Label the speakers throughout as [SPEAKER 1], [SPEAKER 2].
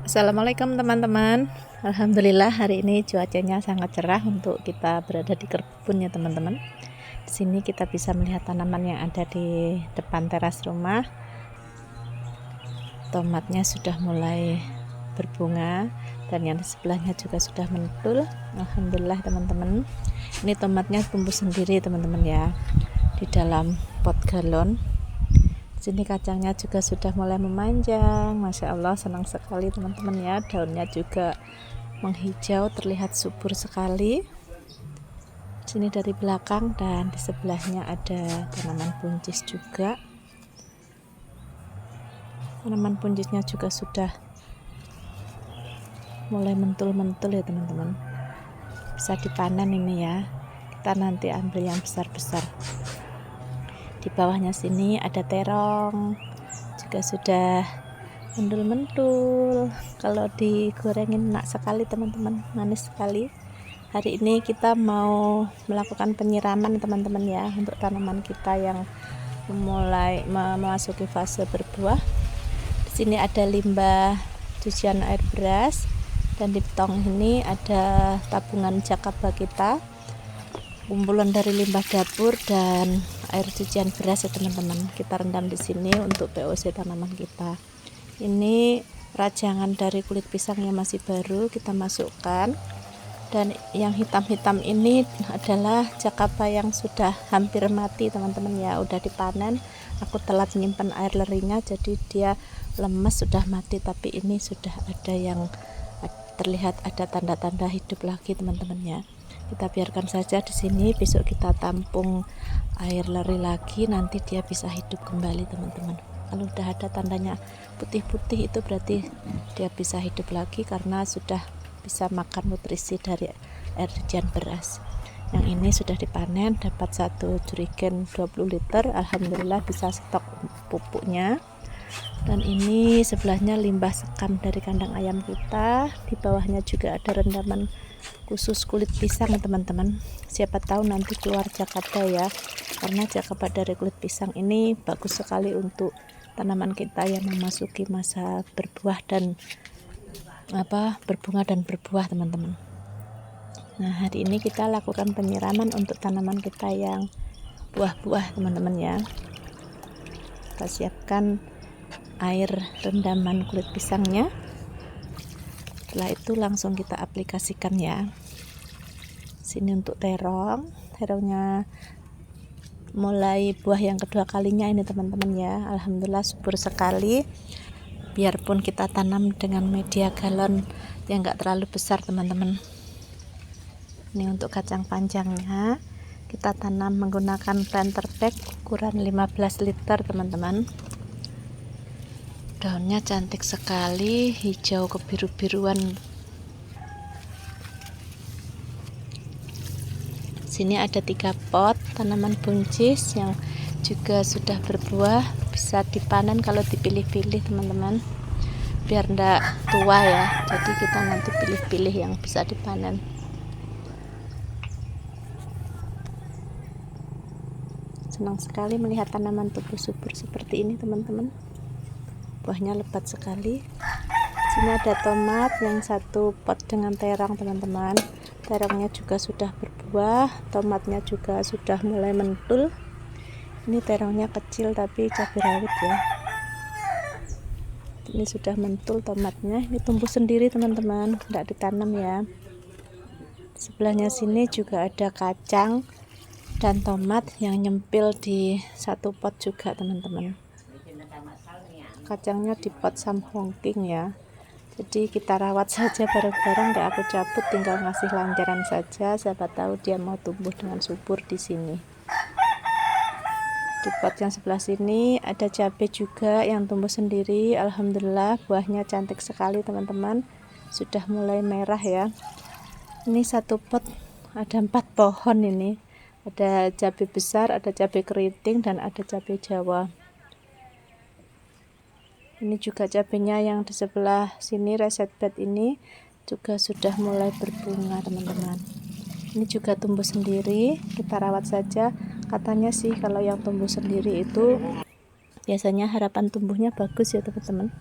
[SPEAKER 1] Assalamualaikum teman-teman. Alhamdulillah hari ini cuacanya sangat cerah untuk kita berada di kebun ya teman-teman. Di sini kita bisa melihat tanaman yang ada di depan teras rumah. Tomatnya sudah mulai berbunga dan yang di sebelahnya juga sudah mentul. Alhamdulillah teman-teman. Ini tomatnya tumbuh sendiri teman-teman ya, di dalam pot galon. Sini kacangnya juga sudah mulai memanjang. Masya Allah, senang sekali teman-teman ya. Daunnya juga menghijau, terlihat subur sekali. Sini dari belakang dan di sebelahnya ada tanaman buncis juga. Tanaman buncisnya juga sudah mulai mentul-mentul ya teman-teman. Bisa dipanen ini ya. Kita nanti ambil yang besar-besar. Di bawahnya sini ada terong, juga sudah mentul-mentul. Kalau digorengin enak sekali teman-teman, manis sekali. Hari ini kita mau melakukan penyiraman teman-teman ya, untuk tanaman kita yang mulai memasuki fase berbuah. Di sini ada limbah cucian air beras, dan di tong ini ada tabungan jakaba kita, kumpulan dari limbah dapur dan air cucian beras ya teman-teman. Kita rendam di sini untuk POC tanaman kita. Ini rajangan dari kulit pisang yang masih baru kita masukkan, dan yang hitam-hitam ini adalah jakaba yang sudah hampir mati teman-teman ya, udah dipanen. Aku telat menyimpan air lerinya jadi dia lemes, sudah mati, tapi ini sudah ada yang terlihat ada tanda-tanda hidup lagi teman-teman ya. Kita biarkan saja di sini, besok kita tampung air leri lagi, nanti dia bisa hidup kembali teman-teman. Kalau udah ada tandanya putih-putih itu berarti dia bisa hidup lagi karena sudah bisa makan nutrisi dari air cucian beras. Yang ini sudah dipanen, dapat satu jerigen 20 liter. Alhamdulillah bisa stok pupuknya. Dan ini sebelahnya limbah sekam dari kandang ayam kita. Di bawahnya juga ada rendaman khusus kulit pisang teman-teman. Siapa tahu nanti keluar jakaba ya, karena jakaba dari kulit pisang ini bagus sekali untuk tanaman kita yang memasuki masa berbuah dan berbunga dan berbuah teman-teman. Nah, hari ini kita lakukan penyiraman untuk tanaman kita yang buah-buah teman-teman ya. Kita siapkan air rendaman kulit pisangnya. Setelah itu langsung kita aplikasikan ya. Sini untuk terongnya mulai buah yang kedua kalinya ini teman-teman ya. Alhamdulillah subur sekali. Biarpun kita tanam dengan media galon yang enggak terlalu besar teman-teman. Ini untuk kacang panjangnya kita tanam menggunakan planter bag ukuran 15 liter teman-teman. Daunnya cantik sekali, hijau kebiru-biruan. Sini ada 3 pot tanaman buncis yang juga sudah berbuah, bisa dipanen kalau dipilih-pilih teman-teman, biar enggak tua ya. Jadi kita nanti pilih-pilih yang bisa dipanen. Senang sekali melihat tanaman tumbuh subur seperti ini teman-teman. Buahnya lebat sekali. Sini ada tomat yang satu pot dengan terong teman-teman. Terongnya juga sudah berbuah, tomatnya juga sudah mulai mentul. Ini terongnya kecil tapi cabai rawit ya. Ini sudah mentul tomatnya. Ini tumbuh sendiri teman-teman, tidak ditanam ya. Sebelahnya sini juga ada kacang dan tomat yang nyempil di satu pot juga teman-teman. Kacangnya di pot Sam Hongking ya. Jadi kita rawat saja bareng-bareng, nggak aku cabut, tinggal ngasih lancaran saja. Siapa tahu dia mau tumbuh dengan subur di sini. Di pot yang sebelah sini ada cabai juga yang tumbuh sendiri. Alhamdulillah buahnya cantik sekali teman-teman, sudah mulai merah ya. Ini satu pot ada 4 pohon ini. Ada cabai besar, ada cabai keriting, dan ada cabai Jawa. Ini juga cabenya yang di sebelah sini, reset bed ini juga sudah mulai berbunga teman-teman. Ini juga tumbuh sendiri, kita rawat saja. Katanya sih kalau yang tumbuh sendiri itu biasanya harapan tumbuhnya bagus ya teman-teman.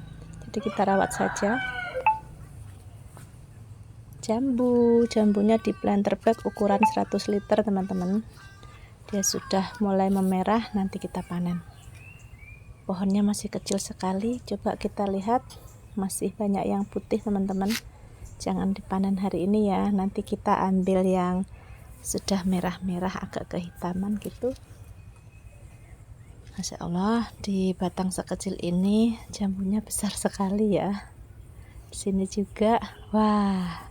[SPEAKER 1] Jadi kita rawat saja. Jambunya di planter bag ukuran 100 liter teman-teman. Dia sudah mulai memerah, nanti kita panen. Pohonnya masih kecil sekali, coba kita lihat, masih banyak yang putih teman-teman. Jangan dipanen hari ini ya, nanti kita ambil yang sudah merah-merah agak kehitaman gitu. Masya Allah, di batang sekecil ini jambunya besar sekali ya. Di sini juga, wah,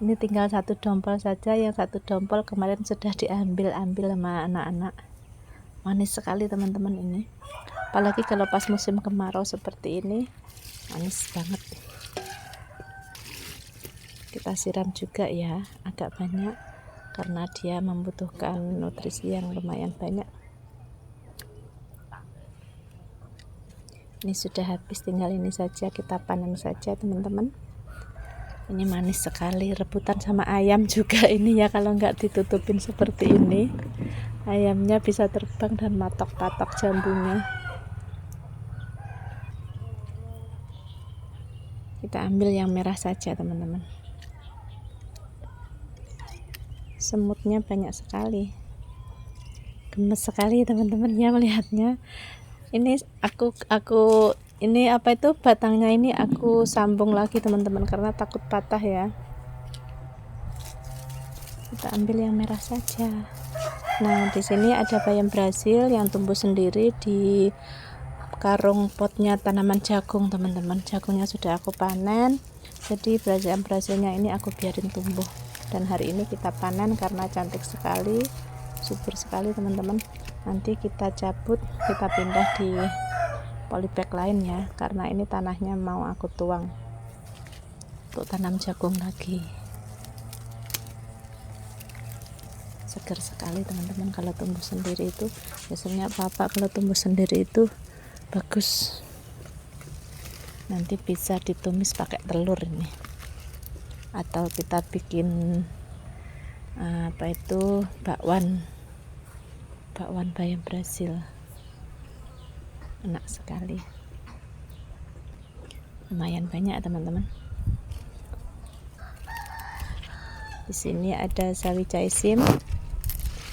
[SPEAKER 1] ini tinggal satu dompol saja. Yang satu dompol kemarin sudah diambil sama anak-anak. Manis sekali teman-teman ini. Apalagi kalau pas musim kemarau seperti ini, manis banget. Kita siram juga ya, agak banyak karena dia membutuhkan nutrisi yang lumayan banyak. Ini sudah habis, tinggal ini saja, kita panen saja teman-teman. Ini manis sekali, rebutan sama ayam juga ini ya, kalau nggak ditutupin seperti ini ayamnya bisa terbang dan matok-patok jambunya. Kita ambil yang merah saja teman-teman. Semutnya banyak sekali, gemes sekali teman-teman ya melihatnya. Ini aku ini apa itu, batangnya ini aku sambung lagi teman-teman karena takut patah ya. Kita ambil yang merah saja. Nah, di sini ada bayam Brazil yang tumbuh sendiri di karung potnya tanaman jagung teman-teman. Jagungnya sudah aku panen, jadi bayam Brazilnya ini aku biarin tumbuh. Dan hari ini kita panen karena cantik sekali, subur sekali teman-teman. Nanti kita cabut, kita pindah di polybag lain ya, karena ini tanahnya mau aku tuang untuk tanam jagung lagi. Segar sekali teman-teman kalau tumbuh sendiri itu. Biasanya apa-apa kalau tumbuh sendiri itu bagus. Nanti bisa ditumis pakai telur ini, atau kita bikin apa itu, bakwan bayam Brazil. Enak sekali, lumayan banyak teman-teman. Di sini ada sawi caisim,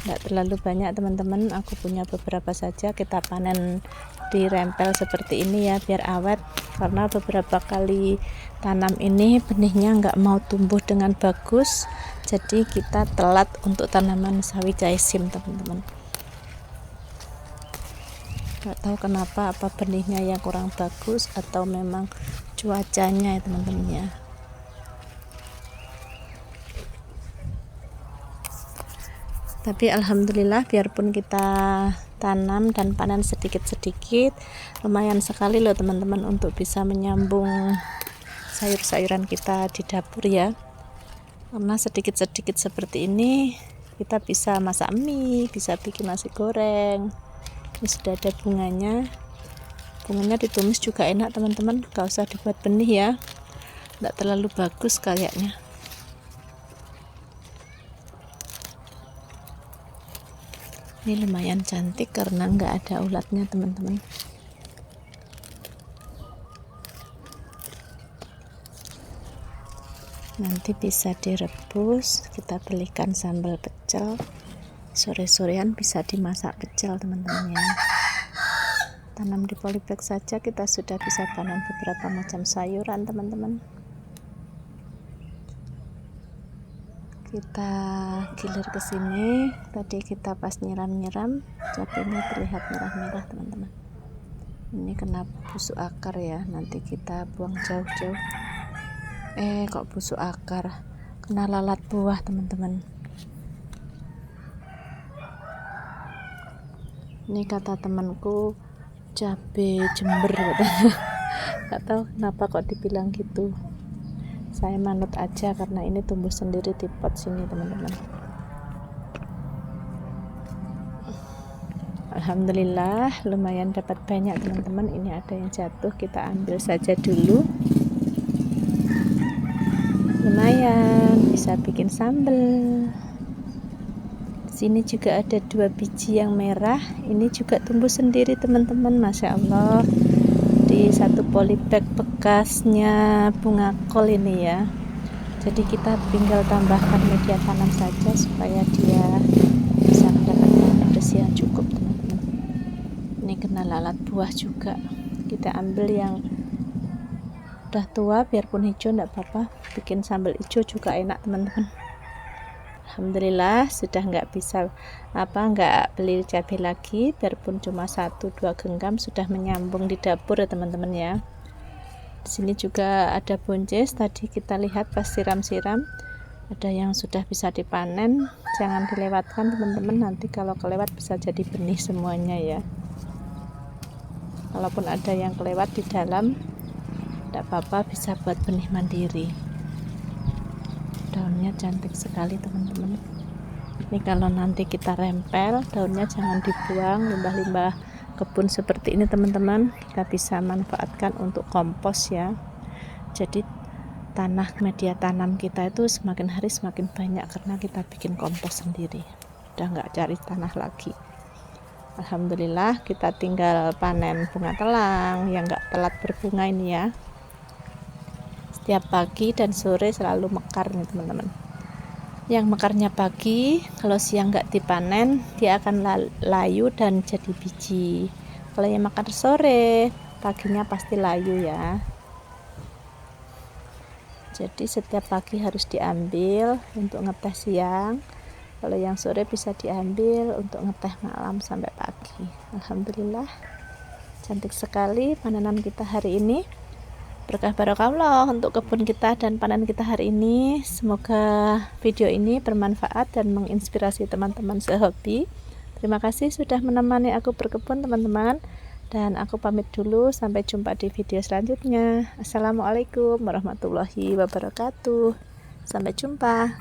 [SPEAKER 1] tidak terlalu banyak teman-teman, aku punya beberapa saja. Kita panen di rempel seperti ini ya, biar awet, karena beberapa kali tanam ini benihnya nggak mau tumbuh dengan bagus, jadi kita telat untuk tanaman sawi caisim teman-teman. Nggak tahu kenapa, apa benihnya yang kurang bagus atau memang cuacanya ya teman-teman ya. Tapi alhamdulillah, biarpun kita tanam dan panen sedikit-sedikit, lumayan sekali loh teman-teman untuk bisa menyambung sayur-sayuran kita di dapur ya. Karena sedikit-sedikit seperti ini kita bisa masak mie, bisa bikin nasi goreng. Ini sudah ada bunganya ditumis juga enak teman-teman, gak usah dibuat benih ya, tidak terlalu bagus kayaknya. Ini lumayan cantik karena nggak ada ulatnya teman-teman. Nanti bisa direbus, kita belikan sambal pecel, sore-sorean bisa dimasak pecel teman-teman ya. Tanam di polybag saja kita sudah bisa panen beberapa macam sayuran teman-teman. Kita gilir ke sini, tadi kita pas nyiram-nyiram cabenya terlihat merah-merah teman-teman. Ini kena busuk akar ya, nanti kita buang jauh-jauh. Kok busuk akar, kena lalat buah teman-teman. Ini kata temanku cabe Jember katanya. Gak tahu kenapa kok dibilang gitu. Saya manut aja karena ini tumbuh sendiri di pot sini teman-teman. Alhamdulillah lumayan dapat banyak teman-teman. Ini ada yang jatuh, kita ambil saja dulu. Lumayan bisa bikin sambal. Sini juga ada 2 biji yang merah, ini juga tumbuh sendiri teman-teman, Masya Allah, di satu polybag bekasnya bunga kol ini ya. Jadi kita tinggal tambahkan media tanam saja supaya dia bisa mendapatkan nutrisi yang cukup, teman-teman. Ini kena lalat buah juga, kita ambil yang udah tua, biarpun hijau enggak apa-apa, bikin sambal hijau juga enak, teman-teman. Alhamdulillah sudah nggak beli cabai lagi, biarpun cuma 1-2 genggam sudah menyambung di dapur ya teman-teman ya. Di sini juga ada buncis, tadi kita lihat pas siram-siram ada yang sudah bisa dipanen. Jangan dilewatkan teman-teman, nanti kalau kelewat bisa jadi benih semuanya ya. Kalaupun ada yang kelewat di dalam, tidak apa-apa, bisa buat benih mandiri. Daunnya cantik sekali teman-teman. Ini kalau nanti kita rempel, daunnya jangan dibuang. Limbah-limbah kebun seperti ini teman-teman, kita bisa manfaatkan untuk kompos ya. Jadi tanah media tanam kita itu semakin hari semakin banyak karena kita bikin kompos sendiri, udah nggak cari tanah lagi. Alhamdulillah kita tinggal panen bunga telang yang nggak telat berbunga ini ya. Setiap pagi dan sore selalu mekar nih teman-teman. Yang mekarnya pagi, kalau siang nggak dipanen dia akan layu dan jadi biji. Kalau yang mekar sore, paginya pasti layu ya. Jadi setiap pagi harus diambil untuk ngeteh siang. Kalau yang sore bisa diambil untuk ngeteh malam sampai pagi. Alhamdulillah cantik sekali panenan kita hari ini. Berkah barokah untuk kebun kita dan panen kita hari ini. Semoga video ini bermanfaat dan menginspirasi teman-teman sehobi. Terima kasih sudah menemani aku berkebun teman-teman. Dan aku pamit dulu, sampai jumpa di video selanjutnya. Assalamualaikum warahmatullahi wabarakatuh. Sampai jumpa.